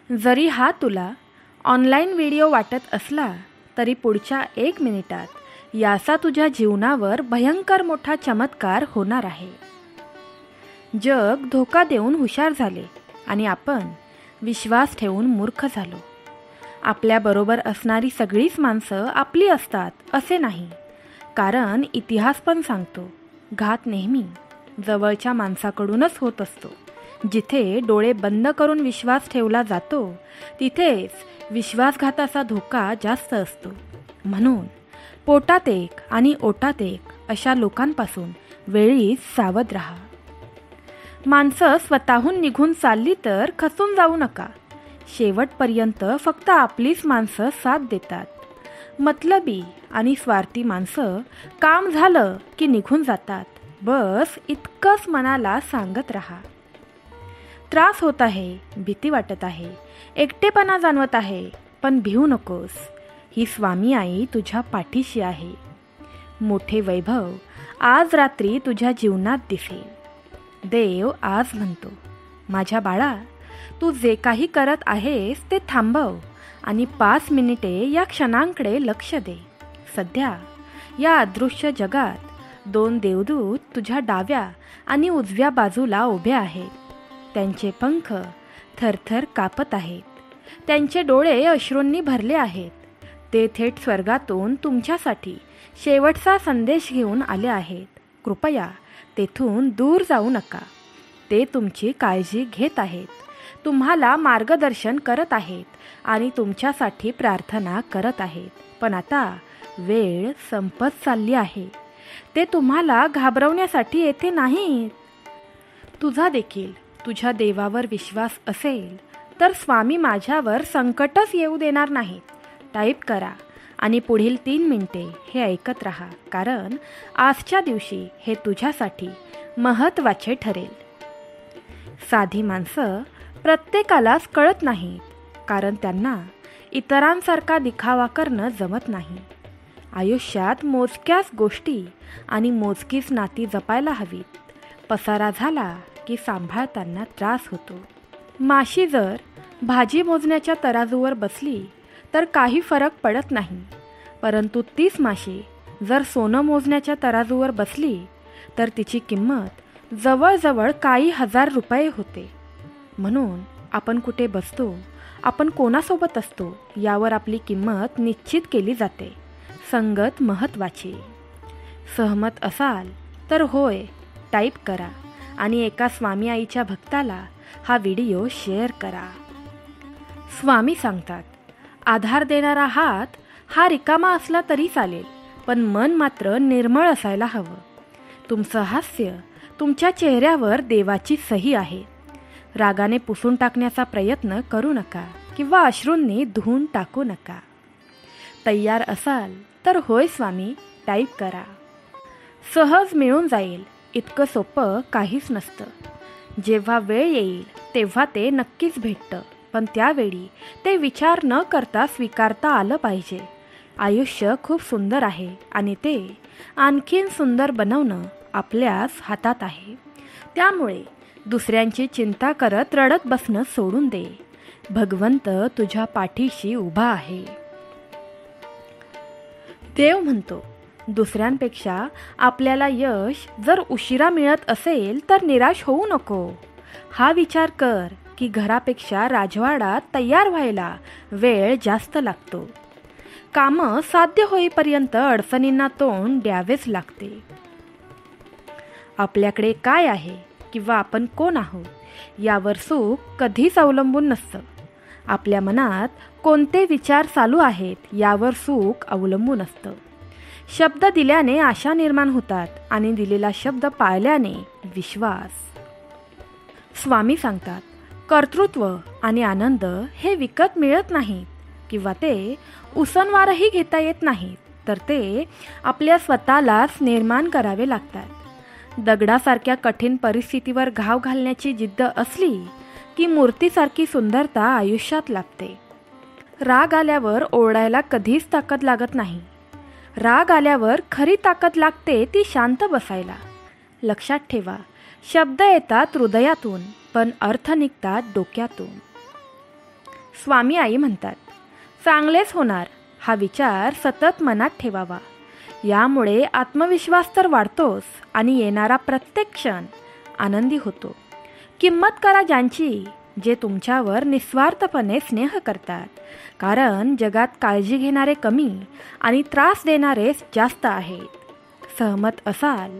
जरी हा तुला ऑनलाईन व्हिडिओ वाटत असला तरी पुढच्या 1 मिनिटात याचा तुझ्या जीवनावर भयंकर मोठा चमत्कार होणार आहे. जग धोका देऊन हुशार झाले आणि आपण विश्वास ठेवून मूर्ख झालो. आपल्याबरोबर असणारी सगळीच माणसं आपली असतात असे नाही, कारण इतिहास पण सांगतो घात नेहमी जवळच्या माणसाकडूनच होत असतो. जिथे डोळे बंद करून विश्वास ठेवला जातो तिथेच विश्वासघाताचा धोका जास्त असतो. म्हणून पोटात एक आणि ओटात एक अशा लोकांपासून वेळीच सावध राहा. माणसं स्वतःहून निघून चालली तर खचून जाऊ नका. शेवटपर्यंत फक्त आपलीच माणसं साथ देतात. मतलबी आणि स्वार्थी माणसं काम झालं की निघून जातात. बस इतकंच मनाला सांगत राहा. त्रास होत आहे, भीती वाटत आहे, एकटेपणा जाणवत आहे, पण भिवू नकोस. ही स्वामी आई तुझ्या पाठीशी आहे. मोठे वैभव आज रात्री तुझ्या जीवनात दिसेल. देव आज म्हणतो, माझ्या बाळा, तू जे काही करत आहेस ते थांबव आणि 5 मिनिटे या क्षणांकडे लक्ष दे. सध्या या अदृश्य जगात 2 देवदूत तुझ्या डाव्या आणि उजव्या बाजूला उभे आहेत. त्यांचे पंख थरथर कापत आहेत. त्यांचे डोळे अश्रूंनी भरले आहेत. ते थेट स्वर्गातून तुमच्यासाठी शेवटचा संदेश घेऊन आले आहेत. कृपया तेथून दूर जाऊ नका. ते तुमची काळजी घेत आहेत, तुम्हाला मार्गदर्शन करत आहेत आणि तुमच्यासाठी प्रार्थना करत आहेत. पण आता वेळ संपत चालली आहे. ते तुम्हाला घाबरवण्यासाठी येथे नाहीत. तुझा देखील तुझ्या देवावर विश्वास असेल तर स्वामी माझ्यावर संकटच येऊ देणार नाहीत. टाईप करा आणि पुढील 3 मिनिटे हे ऐकत राहा, कारण आजच्या दिवशी हे तुझ्यासाठी महत्त्वाचे ठरेल. साधी माणसं प्रत्येकालाच कळत नाहीत, कारण त्यांना इतरांसारखा दिखावा करणं जमत नाही. आयुष्यात मोजक्याच गोष्टी आणि मोजकीच नाती जपायला हवीत. पसारा झाला की सांभाळताना त्रास होतो. माशी जर भाजी मोजण्याच्या तराजूवर बसली तर काही फरक पडत नाही, परंतु तीच माशी जर सोनं मोजण्याच्या तराजूवर बसली तर तिची किंमत जवळजवळ काही हजार रुपये होते. म्हणून आपण कुठे बसतो, आपण कोणासोबत असतो यावर आपली किंमत निश्चित केली जाते. संगत महत्त्वाची. सहमत असाल तर होय टाईप करा आणि एका स्वामी आईच्या भक्ताला हा व्हिडिओ शेअर करा. स्वामी सांगतात, आधार देणारा हात हा रिकामा असला तरी चालेल, पण मन मात्र निर्मळ असायला हवं. तुमचं हास्य तुमच्या चेहऱ्यावर देवाची सही आहे. रागाने पुसून टाकण्याचा प्रयत्न करू नका किंवा अश्रूंनी धुवून टाकू नका. तयार असाल तर होय स्वामी टाईप करा. सहज मिळून जाईल इतकं सोपं काहीच नसतं. जेव्हा वेळ येईल तेव्हा ते नक्कीच भेटतं, पण त्यावेळी ते विचार न करता स्वीकारता आलं पाहिजे. आयुष्य खूप सुंदर आहे आणि ते आणखीन सुंदर बनवणं आपल्याच हातात आहे. त्यामुळे दुसऱ्यांची चिंता करत रडत बसणं सोडून दे. भगवंत तुझ्या पाठीशी उभा आहे. देव म्हणतो, दुसऱ्यांपेक्षा आपल्याला यश जर उशिरा मिळत असेल तर निराश होऊ नको. हा विचार कर की घरापेक्षा राजवाडा तयार व्हायला वेळ जास्त लागतो. कामं साध्य होईपर्यंत अडचणींना तोंड द्यावेच लागते. आपल्याकडे काय आहे किंवा आपण कोण आहोत यावर सुख कधीच अवलंबून नसतं. आपल्या मनात कोणते विचार चालू आहेत यावर सुख अवलंबून असतं. शब्द दिल्याने आशा निर्माण होतात आणि दिलेला शब्द पाळल्याने विश्वास. स्वामी सांगतात, कर्तृत्व आणि आनंद हे विकत मिळत नाहीत किंवा ते उसनवारही घेता येत नाहीत, तर ते आपल्या स्वतःलाच निर्माण करावे लागतात. दगडासारख्या कठीण परिस्थितीवर घाव घालण्याची जिद्द असली की मूर्तीसारखी सुंदरता आयुष्यात लागते. राग आल्यावर ओरडायला कधीच ताकद लागत नाही. राग आल्यावर खरी ताकद लागते ती शांत बसायला. लक्षात ठेवा, शब्द येतात हृदयातून पण अर्थ निघतात डोक्यातून. स्वामी आई म्हणतात, चांगलेच होणार हा विचार सतत मनात ठेवावा. यामुळे आत्मविश्वास तर वाढतोच आणि येणारा प्रत्येक क्षण आनंदी होतो. किंमत करा ज्यांची, जे तुमच्यावर निस्वार्थपणे स्नेह करतात. कारण जगात काळजी घेणारे कमी आणि त्रास देणारे जास्त आहेत. सहमत असाल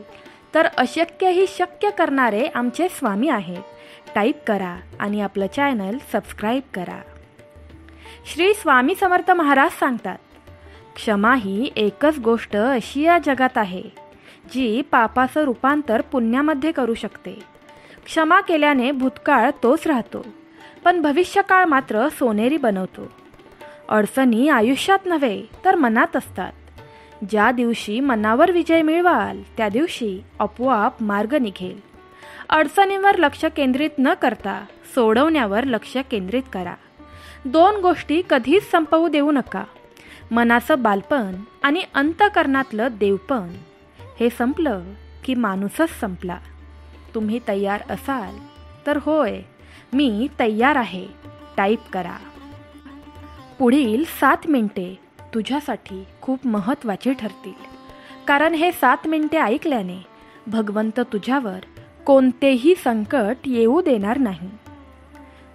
तर अशक्यही शक्य करणारे आमचे स्वामी आहेत. टाईप करा आणि आपलं चॅनल सबस्क्राईब करा. श्री स्वामी समर्थ महाराज सांगतात, क्षमा ही एकच गोष्ट अशी या जगात आहे जी पापाचं रूपांतर पुण्यामध्ये करू शकते. क्षमा केल्याने भूतकाळ तोच राहतो, पण भविष्यकाळ मात्र सोनेरी बनवतो. अडचणी आयुष्यात नव्हे तर मनात असतात. ज्या दिवशी मनावर विजय मिळवाल त्या दिवशी आपोआप मार्ग निघेल. अडचणींवर लक्ष केंद्रित न करता सोडवण्यावर लक्ष केंद्रित करा. 2 गोष्टी कधीच संपवू देऊ नका. मनाचं बालपण आणि अंतःकरणातलं देवपण. हे संपलं की माणूसच संपला. तुम्ही तयार असाल तर होय, मी तयार आहे टाईप करा. पुढील 7 मिनिटे तुझ्यासाठी खूप महत्त्वाची ठरतील. कारण हे 7 मिनिटे ऐकल्याने भगवंत तुझ्यावर कोणतेही संकट येऊ देणार नाही.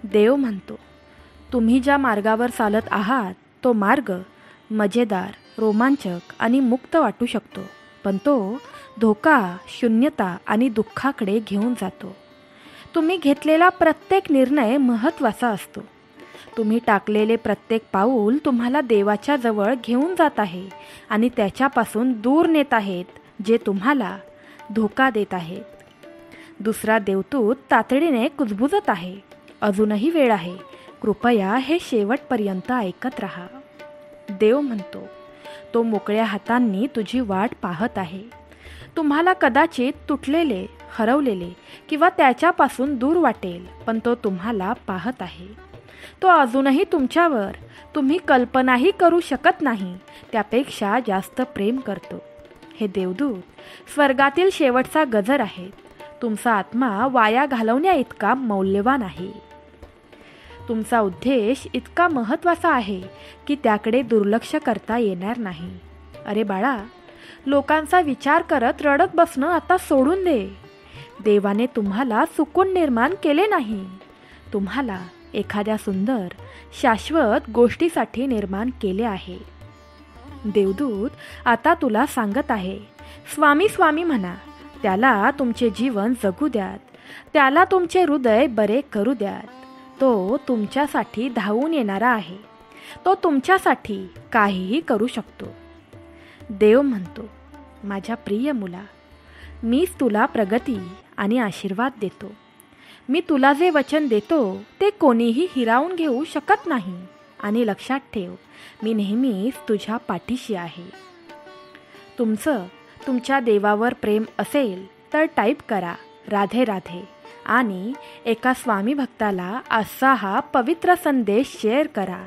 देव म्हणतो, तुम्ही ज्या मार्गावर चालत आहात तो मार्ग मजेदार, रोमांचक आणि मुक्त वाटू शकतो, पण तो धोका, शून्यता आणि दुःखाकडे घेऊन जातो. तुम्ही घेतलेला प्रत्येक निर्णय महत्त्वाचा असतो. तुम्ही टाकलेले प्रत्येक पाऊल तुम्हाला देवाच्या जवळ घेऊन जात आहे आणि त्याच्यापासून दूर नेत आहेत, जे तुम्हाला धोका देत आहेत. दुसरा देवदूत तातडीने कुजबुजत आहे, अजूनही वेळ आहे, कृपया हे शेवटपर्यंत ऐकत राहा. देव म्हणतो, तो मोकळ्या हातांनी तुझी वाट पाहत आहे. तुम्हाला कदाचित तुटलेले, हरवलेले किंवा त्याच्यापासून दूर वाटेल, पण तो तुम्हाला पाहत आहे. तो अजूनही तुमच्यावर तुम्ही कल्पनाही करू शकत नाही त्यापेक्षा जास्त प्रेम करतो. हे देवदूत स्वर्गातील शेवटचा गजर आहेत. तुमचा आत्मा वाया घालवण्या इतका मौल्यवान आहे. तुमचा उद्देश इतका महत्त्वाचा आहे की त्याकडे दुर्लक्ष करता येणार नाही. अरे बाळा, लोकांचा विचार करत रडत बसणं आता सोडून दे. देवाने तुम्हाला चुकून निर्माण केले नाही. तुम्हाला एखाद्या सुंदर, शाश्वत गोष्टीसाठी निर्माण केले आहे. देवदूत आता तुला सांगत आहे, स्वामी स्वामी म्हणा. त्याला तुमचे जीवन जगू द्यात. त्याला तुमचे हृदय बरे करू द्यात. तो तुमच्यासाठी धावून येणारा आहे. तो तुमच्यासाठी काहीही करू शकतो. देव म्हणतो, माझ्या प्रिय मुला, मीच तुला प्रगती आणि आशीर्वाद देतो. मी तुला जे वचन देतो ते कोणीही हिरावून घेऊ शकत नाही. आणि लक्षात ठेव, मी नेहमीच तुझ्या पाठीशी आहे. तुमच्या देवावर प्रेम असेल तर टाईप करा राधे राधे आणि एका स्वामी भक्ताला आजचा हा पवित्र संदेश शेअर करा.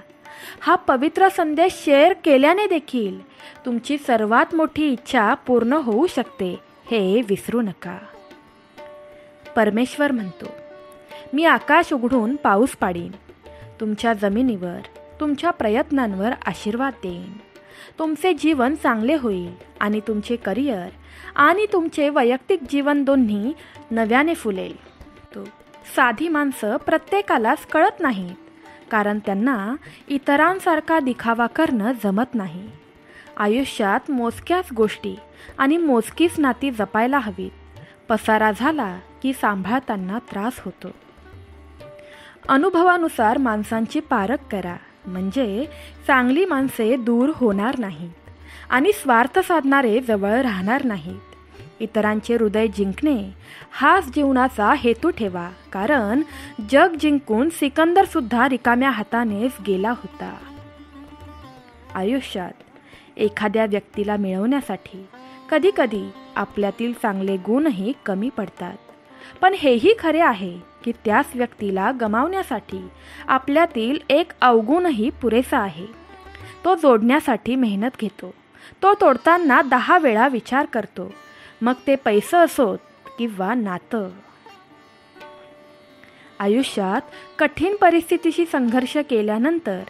हा पवित्र संदेश शेअर केल्याने देखील तुमची सर्वात मोठी इच्छा पूर्ण होऊ शकते, हे विसरू नका. परमेश्वर म्हणतो, मी आकाश उघडून पाऊस पाडीन. तुमच्या जमिनीवर, तुमच्या प्रयत्नांवर आशीर्वाद देईन. तुमचे जीवन चांगले होईल आणि तुमचे करिअर आणि तुमचे वैयक्तिक जीवन दोन्ही नव्याने फुलेल. साधी माणसं प्रत्येकालाच कळत नाहीत, कारण त्यांना इतरांसारखा दिखावा करणं जमत नाही. आयुष्यात मोजक्याच गोष्टी आणि मोजकीच नाती जपायला हवीत. पसारा झाला की सांभाळताना त्रास होतो. अनुभवानुसार माणसांची पारख करा, म्हणजे चांगली माणसे दूर होणार नाहीत आणि स्वार्थ साधणारे जवळ राहणार नाहीत. इतरांचे हृदय जिंकणे हाच जीवनाचा हेतू ठेवा, कारण जग जिंकून सिकंदर सुद्धा रिकाम्या हातानेच गेला होता. आयुष्यात एखाद्या व्यक्तीला मिळवण्यासाठी कधीकधी आपल्यातील चांगले गुणही कमी पडतात, पण हेही खरे आहे की त्याच व्यक्तीला गमावण्यासाठी आपल्यातील एक अवगुणही पुरेसा आहे. तो जोडण्यासाठी मेहनत घेतो. तो तोडताना 10 वेळा विचार करतो, मग ते पैसे असोत किंवा नातं. आयुष्यात कठीण परिस्थितीशी संघर्ष केल्यानंतर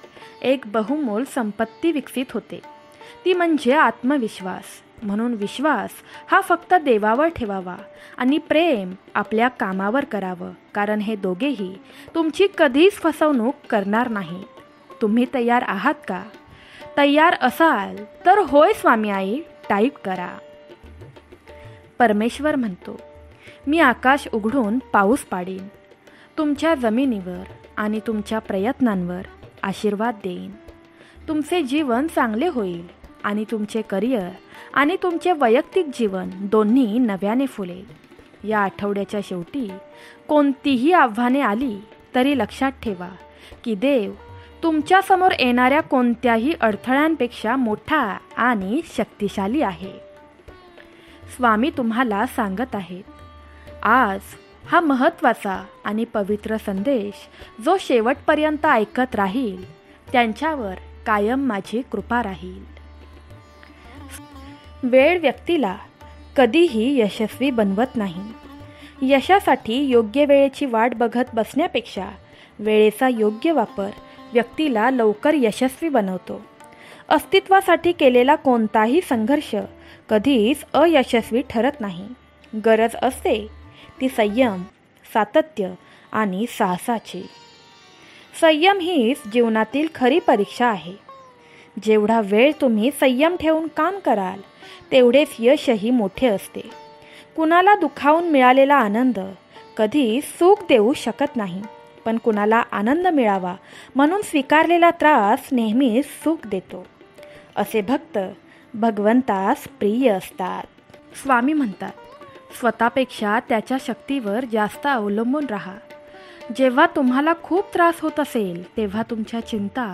एक बहुमोल संपत्ती विकसित होते, ती म्हणजे आत्मविश्वास. म्हणून विश्वास हा फक्त देवावर ठेवावा आणि प्रेम आपल्या कामावर करावं, कारण हे दोघेही तुमची कधीच फसवणूक करणार नाहीत. तुम्ही तयार आहात का? तयार असाल तर होय स्वामी आई टाईप करा. परमेश्वर म्हणतो, मी आकाश उघडून पाऊस पाडीन. तुमच्या जमिनीवर आणि तुमच्या प्रयत्नांवर आशीर्वाद देईन. तुमचे जीवन चांगले होईल आणि तुमचे करिअर आणि तुमचे वैयक्तिक जीवन दोन्ही नव्याने फुलेल. या आठवड्याच्या शेवटी कोणतीही आव्हाने आली तरी लक्षात ठेवा की देव तुमच्यासमोर येणाऱ्या कोणत्याही अडथळ्यांपेक्षा मोठा आणि शक्तिशाली आहे. स्वामी तुम्हाला सांगत आहेत, आज हा महत्त्वाचा आणि पवित्र संदेश जो शेवटपर्यंत ऐकत राहील त्यांच्यावर कायम माझी कृपा राहील. वेळ व्यक्तीला कधीही यशस्वी बनवत नाही. यशासाठी योग्य वेळेची वाट बघत बसण्यापेक्षा वेळेचा योग्य वापर व्यक्तीला लवकर यशस्वी बनवतो. अस्तित्वासाठी केलेला कोणताही संघर्ष कधीच अयशस्वी ठरत नाही. गरज असते ती संयम, सातत्य आणि साहसाची. संयम हीच जीवनातील खरी परीक्षा आहे. जेवढा वेळ तुम्ही संयम ठेवून काम कराल तेवढेच यशही मोठे असते. कुणाला दुखावून मिळालेला आनंद कधी सुख देऊ शकत नाही, पण कुणाला आनंद मिळावा म्हणून स्वीकारलेला त्रास नेहमीच सुख देतो. असे भक्त भगवंतास प्रिय असतात. स्वामी म्हणतात, स्वतःपेक्षा त्याच्या शक्तीवर जास्त अवलंबून राहा. जेव्हा तुम्हाला खूप त्रास होत असेल तेव्हा तुमच्या चिंता,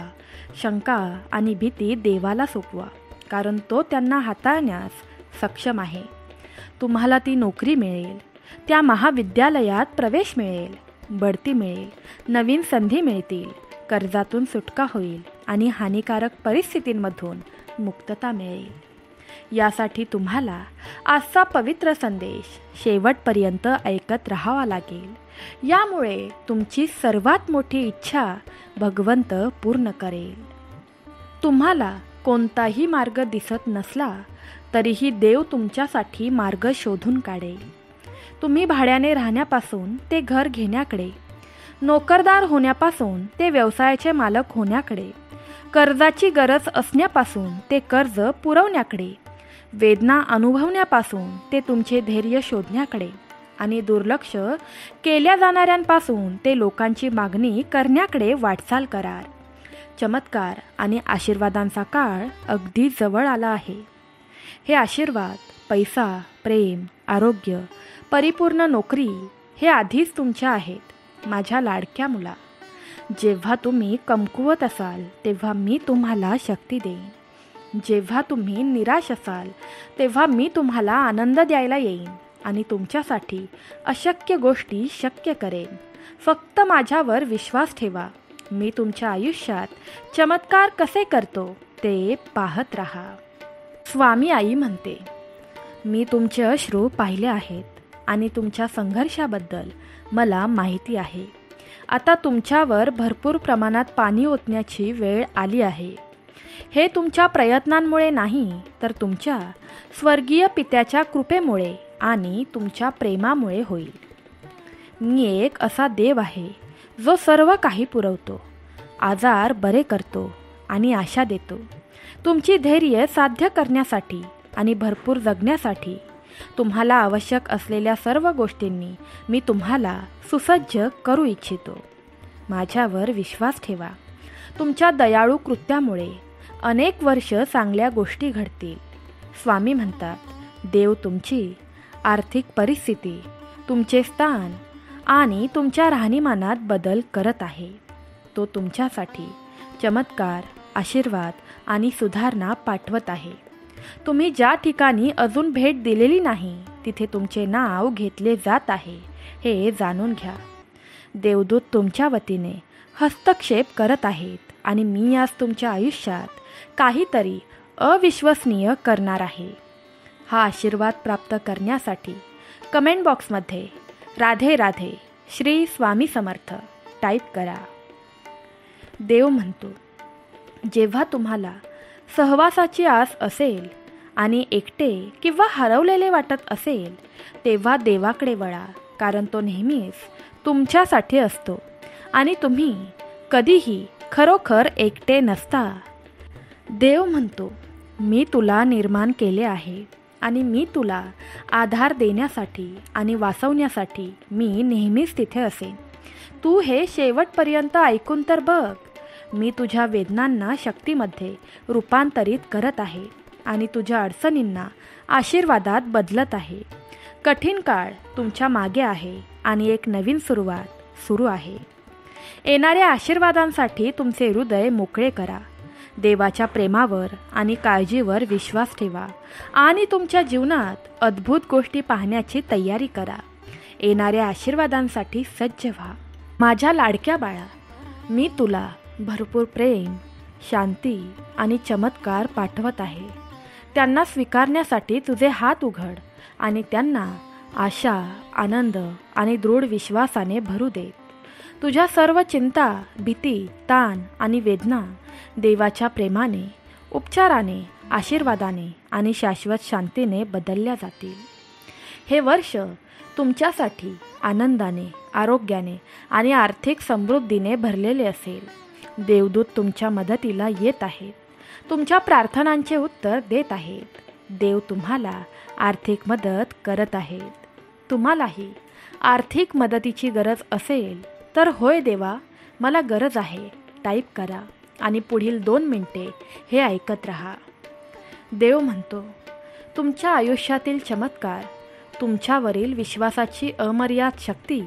शंका आणि भीती देवाला सोपवा, कारण तो त्यांना हाताळण्यास सक्षम आहे. तुम्हाला ती नोकरी मिळेल, त्या महाविद्यालयात प्रवेश मिळेल, बढती मिळेल, नवीन संधी मिळतील, कर्जातून सुटका होईल आणि हानिकारक परिस्थितींमधून मुक्तता मिळेल. यासाठी तुम्हाला आजचा पवित्र संदेश शेवटपर्यंत ऐकत राहावा लागेल. यामुळे तुमची सर्वात मोठी इच्छा भगवंत पूर्ण करेल. तुम्हाला कोणताही मार्ग दिसत नसला तरीही देव तुमच्यासाठी मार्ग शोधून काढेल. तुम्ही भाड्याने राहण्यापासून ते घर घेण्याकडे, नोकरदार होण्यापासून ते व्यवसायाचे मालक होण्याकडे, कर्जाची गरज असण्यापासून ते कर्ज पुरवण्याकडे, वेदना अनुभवण्यापासून ते तुमचे धैर्य शोधण्याकडे आणि दुर्लक्ष केल्या जाणाऱ्यांपासून ते लोकांची मागणी करण्याकडे वाटचाल कराल. चमत्कार आणि आशीर्वादांचा काळ अगदी जवळ आला आहे. हे आशीर्वाद, पैसा, प्रेम, आरोग्य, परिपूर्ण नोकरी हे आधीच तुमच्या आहेत. माझ्या लाडक्या मुला, जेव्हा तुम्ही कमकुवत असाल तेव्हा मी तुम्हाला शक्ती देईन. जेव्हा तुम्ही निराश असाल तेव्हा मी तुम्हाला आनंद द्यायला येईन आणि तुमच्यासाठी अशक्य गोष्टी शक्य करेन. फक्त माझ्यावर विश्वास ठेवा. मी तुमच्या आयुष्यात चमत्कार कसे करतो ते पाहत राहा. स्वामी आई म्हणते, मी तुमचे अश्रू पाहिले आहेत आणि तुमच्या संघर्षाबद्दल मला माहिती आहे. आता तुमच्यावर भरपूर प्रमाणात पाणी ओतण्याची वेळ आली आहे. हे तुमच्या प्रयत्नांमुळे नाही तर तुमच्या स्वर्गीय पित्याच्या कृपेमुळे आणि तुमच्या प्रेमामुळे होईल. मी एक असा देव आहे जो सर्व काही पुरवतो, आजार बरे करतो आणि आशा देतो. तुमची धैर्य साध्य करण्यासाठी आणि भरपूर जगण्यासाठी तुम्हाला आवश्यक असलेल्या सर्व गोष्टींनी मी तुम्हाला सुसज्ज करू इच्छितो. माझ्यावर विश्वास ठेवा. तुमच्या दयाळू कृत्यामुळे अनेक वर्ष चांगल्या गोष्टी घडतील. स्वामी म्हणतात, देव तुमची आर्थिक परिस्थिती, तुमचे स्थान आणि तुमच्या राहणीमानात बदल करत आहे. तो तुमच्यासाठी चमत्कार, आशीर्वाद आणि सुधारणा पाठवत आहे. तुम्ही ज्या ठिकाणी अजून भेट दिलेली नाही तिथे तुमचे नाव घेतले जात आहे हे जाणून घ्या. देवदूत तुमच्या वतीने हस्तक्षेप करत आहेत आणि मी आज तुमच्या आयुष्यात काहीतरी अविश्वसनीय करणार आहे. हा आशीर्वाद प्राप्त करण्यासाठी कमेंट बॉक्समध्ये राधे राधे, श्री स्वामी समर्थ टाईप करा. देव म्हणतो, जेव्हा तुम्हाला सहवासाची आस असेल आणि एकटे किंवा हरवलेले वाटत असेल तेव्हा देवाकडे वळा, कारण तो नेहमीच तुमच्यासाठी असतो आणि तुम्ही कधीही खरोखर एकटे नसता. देव म्हणतो, मी तुला निर्माण केले आहे आणि मी तुला आधार देण्यासाठी आणि वाचवण्यासाठी मी नेहमीच तिथे असेन. तू हे शेवटपर्यंत ऐकून तर बघ. मी तुझ्या वेदनांना शक्तीमध्ये रूपांतरित करत आहे आणि तुझ्या अडचणींना आशीर्वादात बदलत आहे. कठीण काळ तुमच्या मागे आहे आणि एक नवीन सुरुवात सुरू आहे. येणाऱ्या आशीर्वादांसाठी तुमचे हृदय मोकळे करा. देवाच्या प्रेमावर आणि काळजीवर विश्वास ठेवा आणि तुमच्या जीवनात अद्भुत गोष्टी पाहण्याची तयारी करा. येणाऱ्या आशीर्वादांसाठी सज्ज व्हा. माझ्या लाडक्या बाळा, मी तुला भरपूर प्रेम, शांती आणि चमत्कार पाठवत आहे. त्यांना स्वीकारण्यासाठी तुझे हात उघड आणि त्यांना आशा, आनंद आणि दृढ विश्वासाने भरू दे. तुझ्या सर्व चिंता, भीती, ताण आणि वेदना देवाच्या प्रेमाने, उपचाराने, आशीर्वादाने आणि शाश्वत शांतीने बदलल्या जातील. हे वर्ष तुमच्यासाठी आनंदाने, आरोग्याने आणि आर्थिक समृद्धीने भरलेले असेल. देवदूत तुमच्या मदतीला येत आहेत. तुमच्या प्रार्थनांचे उत्तर देत आहेत. देव तुम्हाला आर्थिक मदत करत आहेत. तुम्हालाही आर्थिक मदतीची गरज असेल तर होय देवा, मला गरज आहे टाईप करा आणि पुढील 2 मिनिटे हे ऐकत राहा. देव म्हणतो, तुमच्या आयुष्यातील चमत्कार, तुमच्यावरील विश्वासाची अमर्याद शक्ती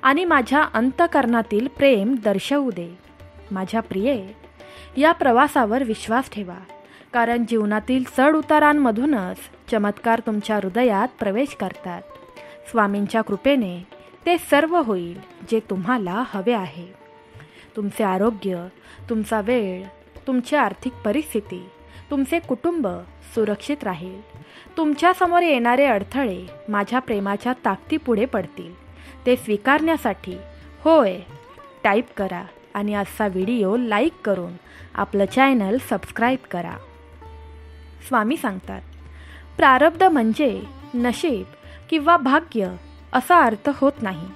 आणि माझ्या अंतःकरणातील प्रेम दर्शवू दे. माझ्या प्रिये, या प्रवासावर विश्वास ठेवा, कारण जीवनातील चढ उतारांमधूनच चमत्कार तुमच्या हृदयात प्रवेश करतात. स्वामींच्या कृपेने ते सर्व होईल जे तुम्हाला हवे आहे. तुमचे आरोग्य, तुमचा वेळ, तुमची आर्थिक परिस्थिती, तुमचे कुटुंब सुरक्षित राहील. तुमच्यासमोर येणारे अडथळे माझ्या प्रेमाच्या ताकदीपुढे पडतील. ते स्वीकारण्यासाठी होय टाईप करा आणि आजचा व्हिडिओ लाईक करून आपलं चॅनल सबस्क्राईब करा. स्वामी सांगतात, प्रारब्ध म्हणजे नशीब किंवा भाग्य असा अर्थ होत नाही,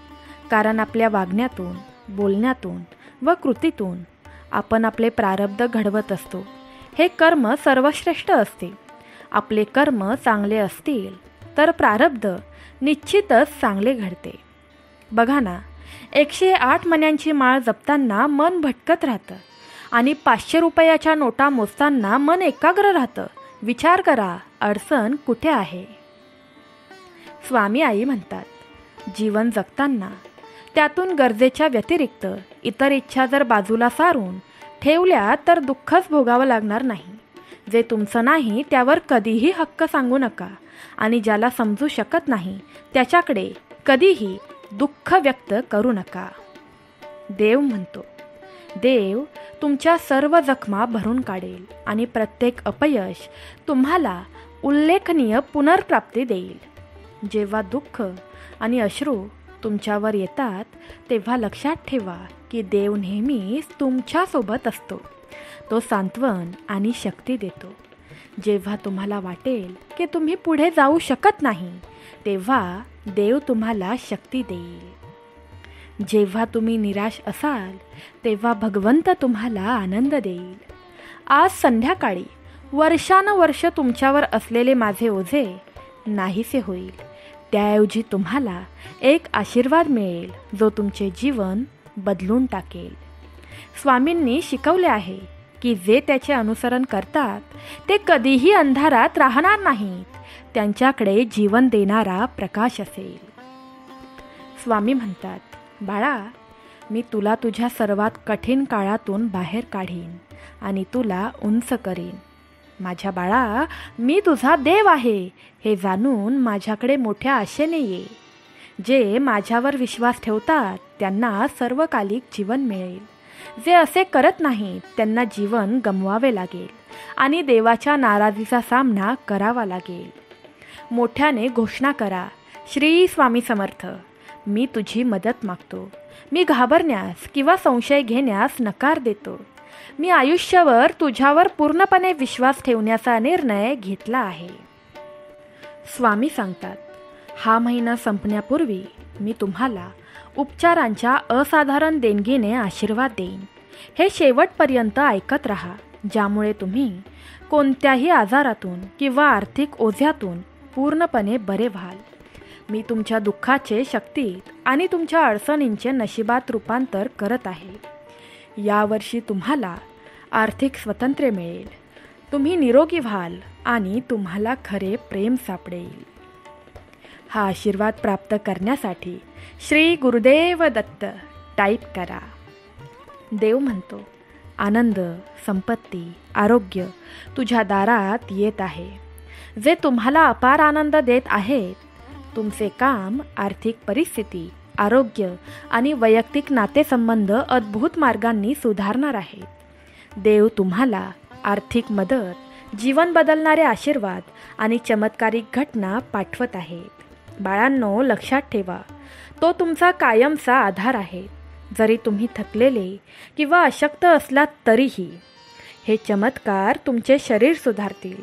कारण आपल्या वागण्यातून, बोलण्यातून व कृतीतून आपण आपले प्रारब्ध घडवत असतो. हे कर्म सर्वश्रेष्ठ असते. आपले कर्म चांगले असतील तर प्रारब्ध निश्चितच चांगले घडते. बघा ना, 108 मण्यांची माळ जपताना मन भटकत राहतं आणि 500 रुपयाच्या नोटा मोजताना मन एकाग्र राहतं. विचार करा, अडचण कुठे आहे? स्वामी आई म्हणतात, जीवन जगताना त्यातून गरजेच्या व्यतिरिक्त इतर इच्छा जर बाजूला सारून ठेवल्या तर दुःखच भोगावं लागणार नाही. जे तुमचं नाही त्यावर कधीही हक्क सांगू नका आणि ज्याला समजू शकत नाही त्याच्याकडे कधीही दुःख व्यक्त करू नका. देव म्हणतो, देव तुमच्या सर्व जखमा भरून काढेल आणि प्रत्येक अपयश तुम्हाला उल्लेखनीय पुनर्प्राप्ती देईल. जेव्हा दुःख आणि अश्रू तुमच्यावर येतात तेव्हा लक्षात ठेवा की देव नेहमीच तुमच्यासोबत असतो. तो सांत्वन आणि शक्ती देतो. जेव्हा तुम्हाला वाटेल की तुम्ही पुढे जाऊ शकत नाही तेव्हा देव तुम्हाला शक्ती देईल. जेव्हा तुम्ही निराश असाल तेव्हा भगवंत तुम्हाला आनंद देईल. आज संध्याकाळी वर्षानुवर्ष तुमच्यावर असलेले माझे ओझे नाहीसे होईल. त्याऐवजी तुम्हाला एक आशीर्वाद मिळेल जो तुमचे जीवन बदलून टाकेल. स्वामींनी शिकवले आहे की जे त्याचे अनुसरण करतात ते कधीही अंधारात राहणार नाहीत. त्यांच्याकडे जीवन देणारा प्रकाश असेल. स्वामी म्हणतात, बाळा, मी तुला तुझ्या सर्वात कठीण काळातून बाहेर काढीन आणि तुला उंच करीन. माझ्या बाळा, मी तुझा देव आहे हे जाणून माझ्याकडे मोठ्या आशेने ये. जे माझ्यावर विश्वास ठेवतात त्यांना सर्वकालिक जीवन मिळेल. जे असे करत नाहीत त्यांना जीवन गमवावे लागेल आणि देवाच्या नाराजीचा सामना करावा लागेल. मोठ्याने घोषणा करा, श्री स्वामी समर्थ. मी तुझी मदत मागतो. मी घाबरण्यास किंवा संशय घेण्यास नकार देतो. मी आयुष्यावर तुझ्यावर पूर्णपणे विश्वास ठेवण्याचा निर्णय घेतला आहे. स्वामी सांगतात, हा महिना संपण्यापूर्वी मी तुम्हाला उपचारांच्या असाधारण देणगीने आशीर्वाद देईन. हे शेवटपर्यंत ऐकत राहा, ज्यामुळे तुम्ही कोणत्याही आजारातून किंवा आर्थिक ओझ्यातून पूर्णपणे बरे व्हाल. मी तुमच्या दुःखाचे शक्तीत आणि तुमच्या अडचणींचे नशिबात रूपांतर करत आहे. यावर्षी तुम्हाला आर्थिक स्वातंत्र्य मिळेल. तुम्ही निरोगी व्हाल आणि तुम्हाला खरे प्रेम सापडेल. हा आशीर्वाद प्राप्त करण्यासाठी श्री गुरुदेव दत्त टाईप करा. देव म्हणतो, आनंद, संपत्ती, आरोग्य तुझ्या दारात येत आहे, जे तुम्हाला अपार आनंद देत आहेत. तुमचे काम, आर्थिक परिस्थिती, आरोग्य आणि वैयक्तिक नातेसंबंध अद्भुत मार्गांनी सुधारणार आहेत. देव तुम्हाला आर्थिक मदत, जीवन बदलणारे आशीर्वाद आणि चमत्कारिक घटना पाठवत आहेत. बाळांनो, लक्षात ठेवा, तो तुमचा कायमचा आधार आहे. जरी तुम्ही थकलेले किंवा अशक्त असलात तरीही हे चमत्कार तुमचे शरीर सुधारतील,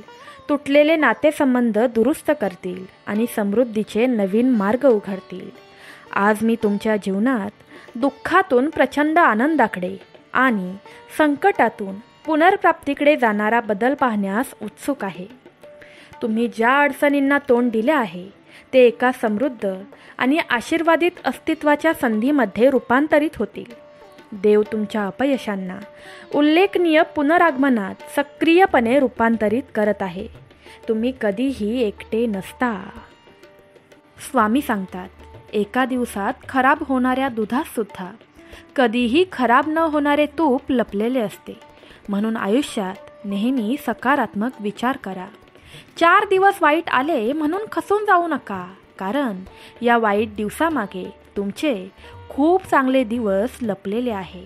तुटलेले नातेसंबंध दुरुस्त करतील आणि समृद्धीचे नवीन मार्ग उघडतील. आज मी तुमच्या जीवनात दुःखातून प्रचंड आनंदाकडे आणि संकटातून पुनर्प्राप्तीकडे जाणारा बदल पाहण्यास उत्सुक आहे. तुम्ही ज्या अडचणींना तोंड दिले आहे ते एका समृद्ध आणि आशीर्वादित अस्तित्वाच्या संधीमध्ये रूपांतरित होतील. देव तुमच्या अपयशांना उल्लेखनीय पुनरागमनात सक्रियपणे रूपांतरित करत आहे. तुम्ही कधीही एकटे नसता. स्वामी सांगतात, एका दिवसात खराब होणाऱ्या दुधात सुद्धा कधीही खराब न होणारे तूप लपलेले असते. म्हणून आयुष्यात नेहमी सकारात्मक विचार करा. 4 दिवस वाईट आले म्हणून खचून जाऊ नका, कारण या वाईट दिवसामागे तुमचे खूप चांगले दिवस लपलेले आहे.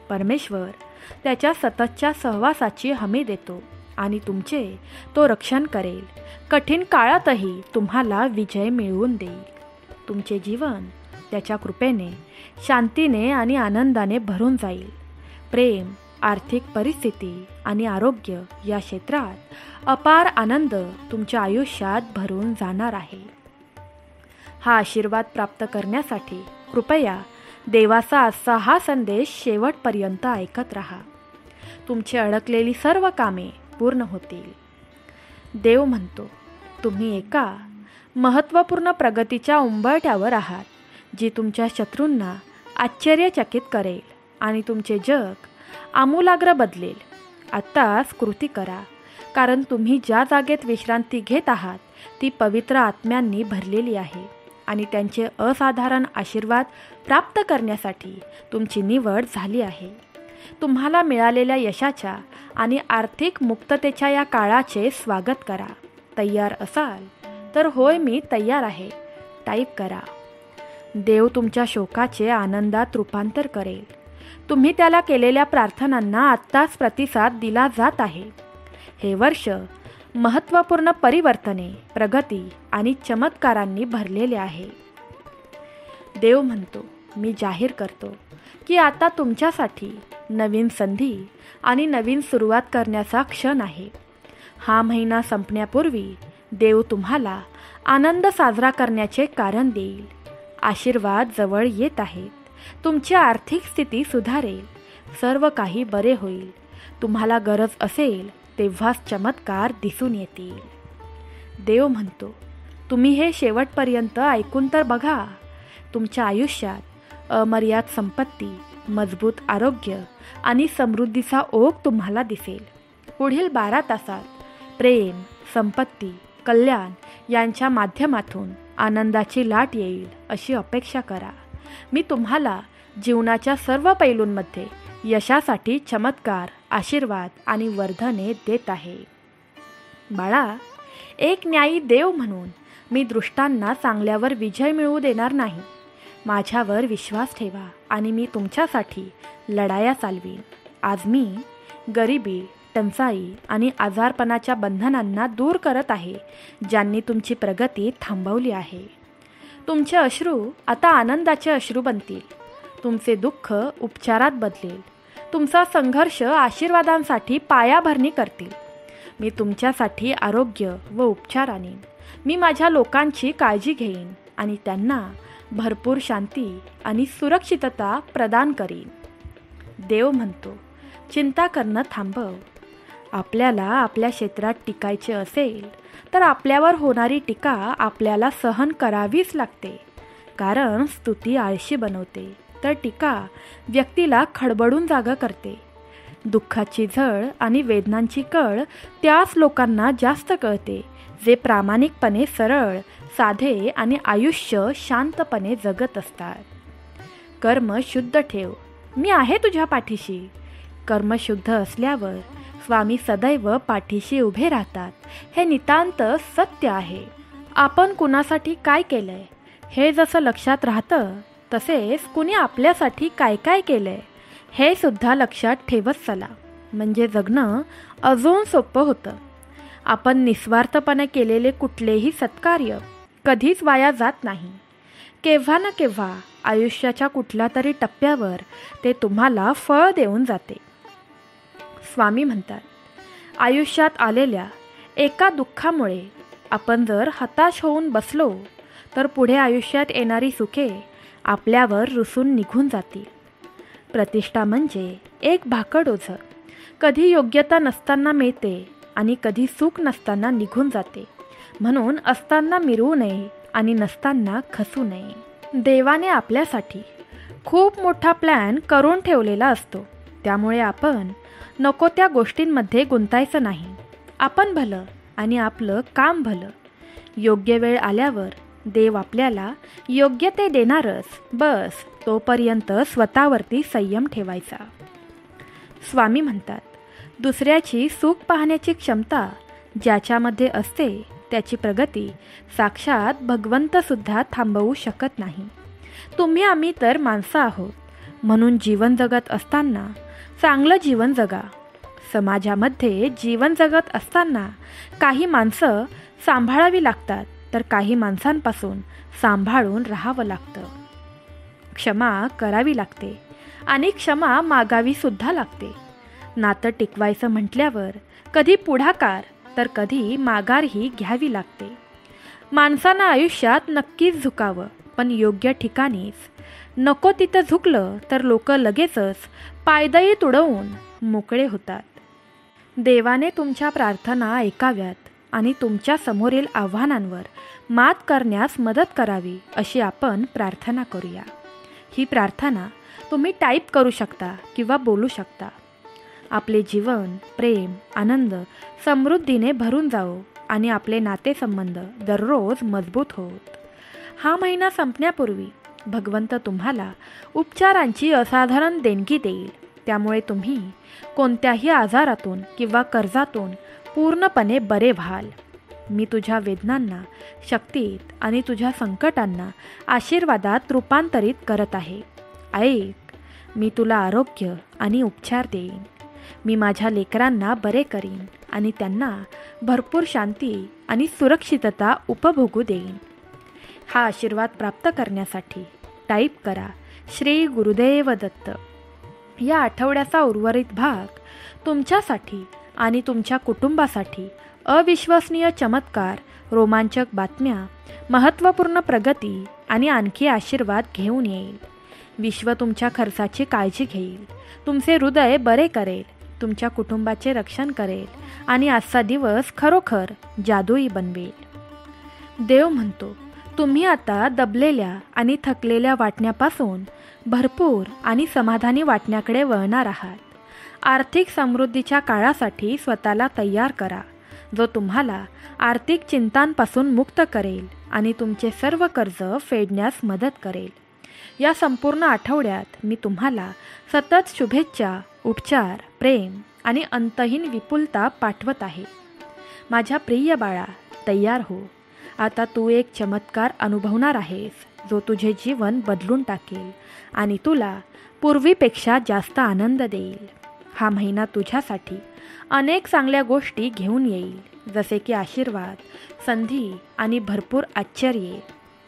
परमेश्वर त्याच्या सततच्या सहवासाची हमी देतो आणि तुमचे तो रक्षण करेल. कठीण काळातही तुम्हाला विजय मिळवून देईल. तुमचे जीवन त्याच्या कृपेने, शांतीने आणि आनंदाने भरून जाईल. प्रेम, आर्थिक परिस्थिती आणि आरोग्य या क्षेत्रात अपार आनंद तुमच्या आयुष्यात भरून जाणार आहे. हा आशीर्वाद प्राप्त करण्यासाठी कृपया देवाचा आजचा हा संदेश शेवटपर्यंत ऐकत राहा. तुमची अडकलेली सर्व कामे पूर्ण होतील. देव म्हणतो, तुम्ही एका महत्त्वपूर्ण प्रगतीच्या उंबरठ्यावर आहात, जी तुमच्या शत्रूंना आश्चर्यचकित करेल आणि तुमचे जग आमूलाग्र बदलेल. आत्ताच कृती करा, कारण तुम्ही ज्या जागेत विश्रांती घेत आहात ती पवित्र आत्म्यांनी भरलेली आहे आणि त्यांचे असाधारण आशीर्वाद प्राप्त करण्यासाठी तुमची निवड झाली आहे. तुम्हाला मिळालेल्या यशाच्या आणि आर्थिक मुक्ततेच्या या काळाचे स्वागत करा. तयार असाल तर होय, मी तयार आहे टाईप करा. देव तुमच्या शोकाचे आनंदात रूपांतर करेल. तुम्ही त्याला केलेल्या प्रार्थनांना आत्ताच प्रतिसाद दिला जात आहे. हे वर्ष महत्त्वपूर्ण परिवर्तने, प्रगती आणि चमत्कारांनी भरलेले आहे. देव म्हणतो, मी जाहीर करतो की आता तुमच्यासाठी नवीन संधी आणि नवीन सुरुवात करण्याचा क्षण आहे. हा महिना संपण्यापूर्वी देव तुम्हाला आनंद साजरा करण्याचे कारण देईल. आशीर्वाद जवळ येत आहेत. तुमची आर्थिक स्थिती सुधारेल. सर्व काही बरे होईल. तुम्हाला गरज असेल तेव्हाच चमत्कार दिसून येतील. देव म्हणतो, तुम्ही हे शेवटपर्यंत ऐकून तर बघा. तुमच्या आयुष्यात अमर्याद संपत्ती, मजबूत आरोग्य आणि समृद्धीचा ओघ तुम्हाला दिसेल. पुढील 12 तासात प्रेम, संपत्ती, कल्याण यांच्या माध्यमातून आनंदाची लाट येईल अशी अपेक्षा करा. मी तुम्हाला जीवनाच्या सर्व पैलूंमध्ये यशासाठी चमत्कार, आशीर्वाद आणि वर्धने देत आहे. बाळा, एक न्यायी देव म्हणून मी दुष्टांना चांगल्यावर विजय मिळवू देणार नाही. माझ्यावर विश्वास ठेवा आणि मी तुमच्यासाठी लढाया चालवीन. आज मी गरिबी, टंचाई आणि आजारपणाच्या बंधनांना दूर करत आहे, ज्यांनी तुमची प्रगती थांबवली आहे. तुमचे अश्रू आता आनंदाचे अश्रू बनतील. तुमचे दुःख उपचारात बदलेल. तुमचा संघर्ष आशीर्वादांसाठी पायाभरणी करतील. मी तुमच्यासाठी आरोग्य व उपचार आणीन. मी माझ्या लोकांची काळजी घेईन आणि त्यांना भरपूर शांती आणि सुरक्षितता प्रदान करीन. देव म्हणतो, चिंता करणं थांबव. आपल्याला आपल्या क्षेत्रात टिकायचे असेल तर आपल्यावर होणारी टीका आपल्याला सहन करावीच लागते. कारण स्तुती आळशी बनवते, तर टीका व्यक्तीला खडबडून जागा करते. दुःखाची झळ आणि वेदनांची कळ त्याच लोकांना जास्त कळते जे प्रामाणिकपणे सरळ, साधे आणि आयुष्य शांतपणे जगत असतात. कर्म शुद्ध ठेव, मी आहे तुझ्या पाठीशी. कर्म शुद्ध असल्यावर स्वामी सदैव पाठीशी उभे राहतात. हे नितांत सत्य आहे. आपण कुणासाठी काय केलंय हे जसं लक्षात राहतं, तसेच कुणी आपल्यासाठी काय काय केलंय हे सुद्धा लक्षात ठेवत चला. म्हणजे जगणं अजून सोपं होतं. आपण निस्वार्थपणे केलेले कुठलेही सत्कार्य कधीच वाया जात नाही. केव्हा ना केव्हा आयुष्याच्या कुठल्या तरी टप्प्यावर ते तुम्हाला फळ देऊन जाते. स्वामी म्हणतात, आयुष्यात आलेल्या एका दुःखामुळे आपण जर हताश होऊन बसलो तर पुढे आयुष्यात येणारी सुखे आपल्यावर रुसून निघून जातील. प्रतिष्ठा म्हणजे एक भाकड ओझं. कधी योग्यता नसताना मिळते आणि कधी सुख नसताना निघून जाते. म्हणून असताना मिरवू नये आणि नसताना खचू नये. देवाने आपल्यासाठी खूप मोठा प्लॅन करून ठेवलेला असतो. त्यामुळे आपण नको त्या गोष्टींमध्ये गुंतायचं नाही. आपण भलं आणि आपलं काम भलं. योग्य वेळ आल्यावर देव आपल्याला योग्य ते देणारच. बस तोपर्यंत स्वतःवरती संयम ठेवायचा. स्वामी म्हणतात, दुसऱ्याची सुख पाहण्याची क्षमता ज्याच्यामध्ये असते त्याची प्रगती साक्षात भगवंतसुद्धा थांबवू शकत नाही. तुम्ही आम्ही तर माणसं आहोत, म्हणून जीवन जगत असताना चांगलं जीवन जगा. समाजामध्ये जीवन जगत असताना काही माणसं सांभाळावी लागतात, तर काही माणसांपासून सांभाळून राहावं लागतं. क्षमा करावी लागते आणि क्षमा मागावीसुद्धा लागते. नातं टिकवायचं म्हटल्यावर कधी पुढाकार तर कधी माघारही घ्यावी लागते. माणसानं आयुष्यात नक्कीच झुकावं, पण योग्य ठिकाणीच. नको तिथं झुकलं तर लोक लगेचच पायदळी तुडवून मोकळे होतात. देवाने तुमच्या प्रार्थना ऐकाव्यात आणि तुमच्या समोरील आव्हानांवर मात करण्यास मदत करावी अशी आपण प्रार्थना करूया. ही प्रार्थना तुम्ही टाईप करू शकता किंवा बोलू शकता. आपले जीवन प्रेम, आनंद, समृद्धीने भरून जावो आणि आपले नातेसंबंध दररोज मजबूत होत. हा महिना संपण्यापूर्वी भगवंत तुम्हाला उपचारांची असाधारण देणगी देईल. त्यामुळे तुम्ही कोणत्याही आजारातून किंवा कर्जातून पूर्णपणे बरे व्हाल. मी तुझ्या वेदनांना शक्तीत आणि तुझ्या संकटांना आशीर्वादात रूपांतरित करत आहे. ऐक, मी तुला आरोग्य आणि उपचार देईन. मी माझ्या लेकरांना बरे करीन आणि त्यांना भरपूर शांती आणि सुरक्षितता उपभोगू देईन. हा आशीर्वाद प्राप्त करण्यासाठी टाईप करा श्री गुरुदेव दत्त. या आठवड्याचा उर्वरित भाग तुमच्यासाठी आणि तुमच्या कुटुंबासाठी अविश्वसनीय चमत्कार, रोमांचक बातम्या, महत्त्वपूर्ण प्रगती आणि आणखी आशीर्वाद घेऊन येईल. विश्व तुमच्या खर्चाची काळजी घेईल, तुमचे हृदय बरे करेल, तुमच्या कुटुंबाचे रक्षण करेल आणि आजचा दिवस खरोखर जादुई बनवेल. देव म्हणतो, तुम्ही आता दबलेल्या आणि थकलेल्या वाटण्यापासून भरपूर आणि समाधानी वाटण्याकडे वळणार आहात. आर्थिक समृद्धीच्या काळासाठी स्वतःला तयार करा, जो तुम्हाला आर्थिक चिंतांपासून मुक्त करेल आणि तुमचे सर्व कर्ज फेडण्यास मदत करेल. या संपूर्ण आठवड्यात मी तुम्हाला सतत शुभेच्छा, उपचार, प्रेम आणि अंतहीन विपुलता पाठवत आहे. माझ्या प्रिय बाळा, तयार हो. आता तू एक चमत्कार अनुभवणार आहेस, जो तुझे जीवन बदलून टाकेल आणि तुला पूर्वीपेक्षा जास्त आनंद देईल. हा महिना तुझ्यासाठी अनेक चांगल्या गोष्टी घेऊन येईल, जसे की आशीर्वाद, संधी आणि भरपूर आश्चर्ये.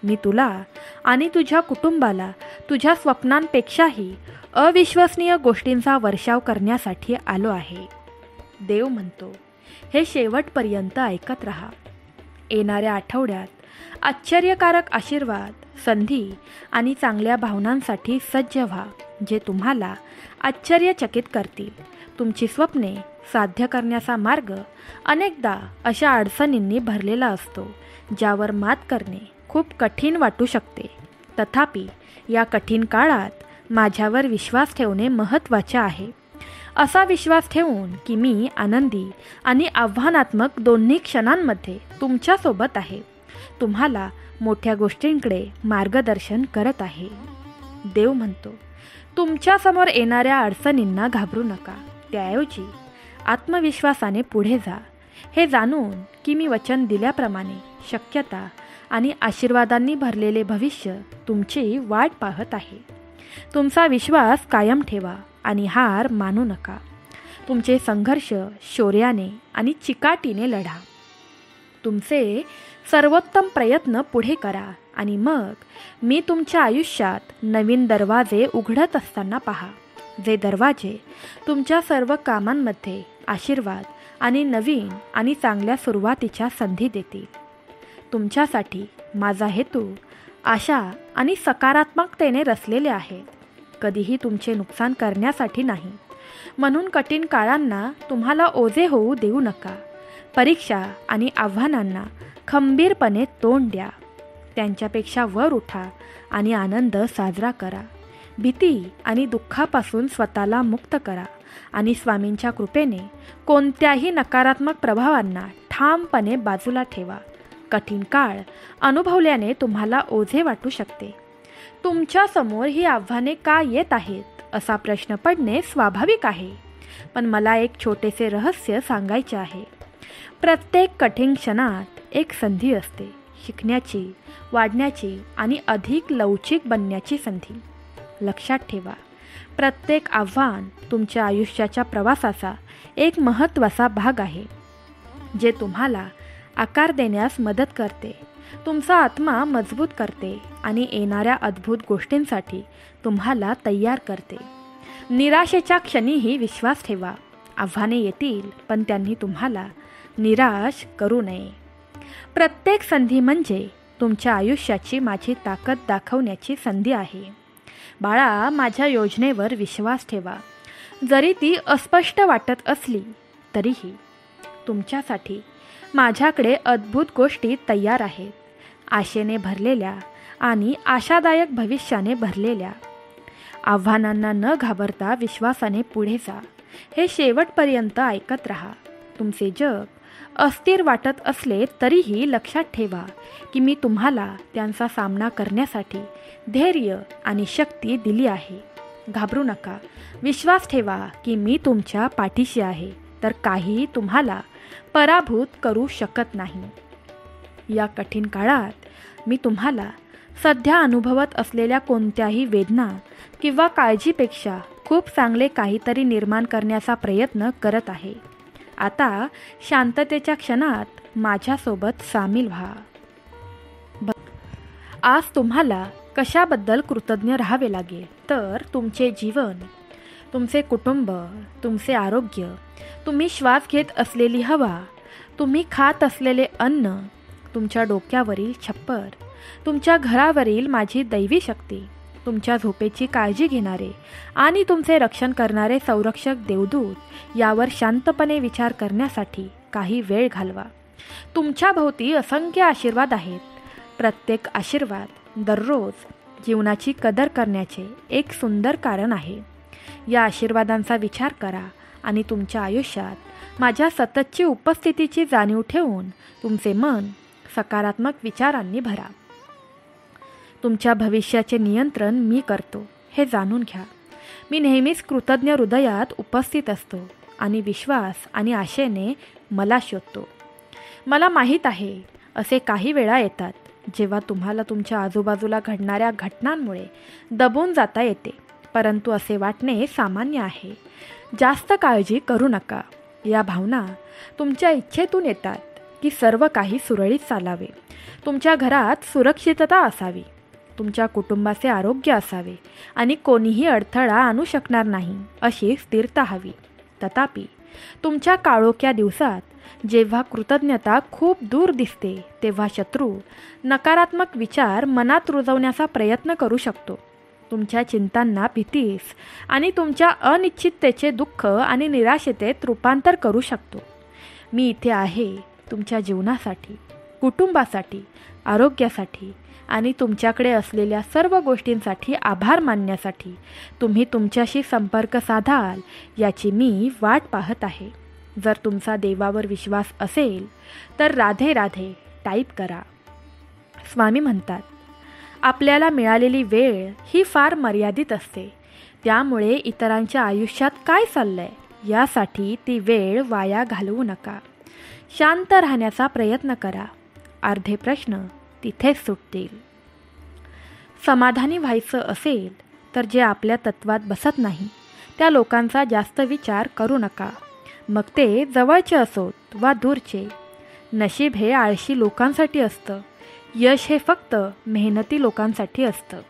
मी तुला आणि तुझ्या कुटुंबाला तुझ्या स्वप्नांपेक्षाही अविश्वसनीय गोष्टींचा वर्षाव करण्यासाठी आलो आहे. देव म्हणतो, हे शेवटपर्यंत ऐकत राहा. येणाऱ्या आठवड्यात आश्चर्यकारक आशीर्वाद, संधी आणि चांगल्या भावनांसाठी सज्ज व्हा, जे तुम्हाला आश्चर्यचकित करतील. तुमची स्वप्ने साध्य करण्याचा मार्ग अनेकदा अशा अडचणींनी भरलेला असतो, ज्यावर मात करणे खूप कठीण वाटू शकते. तथापि या कठीण काळात माझ्यावर विश्वास ठेवणे महत्त्वाचे आहे. असा विश्वास ठेवून की मी आनंदी आणि आव्हानात्मक दोन्ही क्षणांमध्ये तुमच्यासोबत आहे, तुम्हाला मोठ्या गोष्टींकडे मार्गदर्शन करत आहे. देव म्हणतो, तुमच्यासमोर येणाऱ्या अडचणींना घाबरू नका. त्याऐवजी आत्मविश्वासाने पुढे जा, हे जाणून की मी वचन दिल्याप्रमाणे शक्यता आणि आशीर्वादांनी भरलेले भविष्य तुमची वाट पाहत आहे. तुमचा विश्वास कायम ठेवा आणि हार मानू नका. तुमचे संघर्ष शौर्याने आणि चिकाटीने लढा. तुमचे सर्वोत्तम प्रयत्न पुढे करा आणि मग मी तुमच्या आयुष्यात नवीन दरवाजे उघडत असताना पहा, जे दरवाजे तुमच्या सर्व कामांमध्ये आशीर्वाद आणि नवीन आणि चांगल्या सुरुवातीच्या संधी देतील. तुमच्यासाठी माझा हेतू आशा आणि सकारात्मकतेने रचलेले आहे, कधीही तुमचे नुकसान करण्यासाठी नाही. म्हणून कठीण काळांना तुम्हाला ओझे होऊ देऊ नका. परीक्षा आणि आव्हानांना खंबीरपणे तोंड द्या. त्यांच्यापेक्षा वर उठा आणि आनंद साजरा करा. भीती आणि दुःखापासून स्वतःला मुक्त करा आणि स्वामींच्या कृपेने कोणत्याही नकारात्मक प्रभावांना ठामपणे बाजूला ठेवा. कठीण काळ अनुभवल्याने तुम्हाला ओझे वाटू शकते. तुमच्यासमोर ही आव्हाने का येत आहेत असा प्रश्न पडणे स्वाभाविक आहे. पण मला एक छोटेसे रहस्य सांगायचे आहे. प्रत्येक कठीण क्षणात एक संधी असते, शिकण्याची, वाढण्याची आणि अधिक लवचिक बनण्याची संधी. लक्षात ठेवा, प्रत्येक आव्हान तुमच्या आयुष्याच्या प्रवासाचा एक महत्त्वाचा भाग आहे, जे तुम्हाला आकार देण्यास मदत करते, तुमचा आत्मा मजबूत करते आणि येणाऱ्या अद्भुत गोष्टींसाठी तुम्हाला तयार करते. निराशेच्या क्षणीही विश्वास ठेवा. आव्हाने येतील, पण त्यांनी तुम्हाला निराश करू नये. प्रत्येक संधी म्हणजे तुमच्या आयुष्याची माझी ताकद दाखवण्याची संधी आहे. बाळा, माझ्या योजनेवर विश्वास ठेवा. जरी ती अस्पष्ट वाटत असली तरीही तुमच्यासाठी माझ्याकडे अद्भुत गोष्टी तयार आहेत, आशेने भरलेल्या आणि आशादायक भविष्याने भरलेल्या. आव्हानांना न घाबरता विश्वासाने पुढे जा. हे शेवटपर्यंत ऐकत राहा. तुमचे जग अस्थिर वाटत असले तरीही लक्षात ठेवा की मी तुम्हाला त्यांचा सामना करण्यासाठी धैर्य आणि शक्ती दिली आहे. घाबरू नका. विश्वास ठेवा की मी तुमच्या पाठीशी आहे, तर काहीही तुम्हाला पराभूत करू शकत नाही. या कठीण काळात मी तुम्हाला सध्या अनुभवत असलेल्या कोणत्याही वेदना किंवा काळजीपेक्षा खूप चांगले काहीतरी निर्माण करण्याचा प्रयत्न करत आहे. आता शांततेच्या क्षणात माझ्यासोबत सामील व्हा. आज तुम्हाला कशाबद्दल कृतज्ञ राहावे लागेल? तर तुमचे जीवन, तुमचे कुटुंब, तुमचे आरोग्य, तुम्ही श्वास घेत असलेली हवा, तुम्ही खात असलेले अन्न, तुमच्या डोक्यावरील छप्पर, तुमच्या घरावरील माझी दैवी शक्ती, तुमच्या झोपेची काळजी घेणारे आणि तुमचे रक्षण करणारे संरक्षक देवदूत यावर शांतपणे विचार करण्यासाठी काही वेळ घालवा. तुमच्या भोवती असंख्य आशीर्वाद आहेत. प्रत्येक आशीर्वाद दररोज जीवनाची कदर करण्याचे एक सुंदर कारण आहे. या आशीर्वादांचा विचार करा आणि तुमच्या आयुष्यात माझ्या सततची उपस्थितीची जाणीव ठेवून तुमचे मन सकारात्मक विचारांनी भरा. तुमच्या भविष्याचे नियंत्रण मी करतो हे जाणून घ्या. मी नेहमीच कृतज्ञ हृदयात उपस्थित असतो आणि विश्वास आणि आशेने मला शोधतो. मला माहीत आहे, असे काही वेळा येतात जेव्हा तुम्हाला तुमच्या आजूबाजूला घडणाऱ्या घटनांमुळे दबून जाता येते, परंतु असे वाटणे सामान्य आहे. जास्त काळजी करू नका. या भावना तुमच्या इच्छेतून येतात. की सर्व काही सुरळीत चालावे. तुमच्या घरात सुरक्षितता असावी, तुमच्या कुटुंबाचे आरोग्य असावे आणि कोणीही अडथळा आणू शकणार नाही अशी स्थिरता हवी. तथापि तुमच्या काळोख्या दिवसात जेव्हा कृतज्ञता खूप दूर दिसते तेव्हा शत्रू नकारात्मक विचार मनात रुजवण्याचा प्रयत्न करू शकतो. तुमच्या चिंतांना भीतीस आणि तुमच्या अनिश्चिततेचे दुःख आणि निराशेतेत रूपांतर करू शकतो. मी इथे आहे तुमच्या जीवनासाठी, कुटुंबासाठी, आरोग्यासाठी आणि तुमच्याकडे असलेल्या सर्व गोष्टींसाठी आभार मानण्यासाठी. तुम्ही तुमच्याशी संपर्क साधाल याची मी वाट पाहत आहे. जर तुमचा देवावर विश्वास असेल तर राधे राधे टाईप करा. स्वामी म्हणतात, आपल्याला मिळालेली वेळ ही फार मर्यादित असते. त्यामुळे इतरांच्या आयुष्यात काय चाललंय यासाठी ती वेळ वाया घालवू नका. शांत राहण्याचा प्रयत्न करा. अर्धे प्रश्न तिथेच सुटतील. समाधानी व्हायचं असेल तर जे आपल्या तत्वात बसत नाही त्या लोकांचा जास्त विचार करू नका, मग ते जवळचे असोत वा दूरचे. नशीब हे आळशी लोकांसाठी असतं, यश हे फक्त मेहनती लोकांसाठी असतं.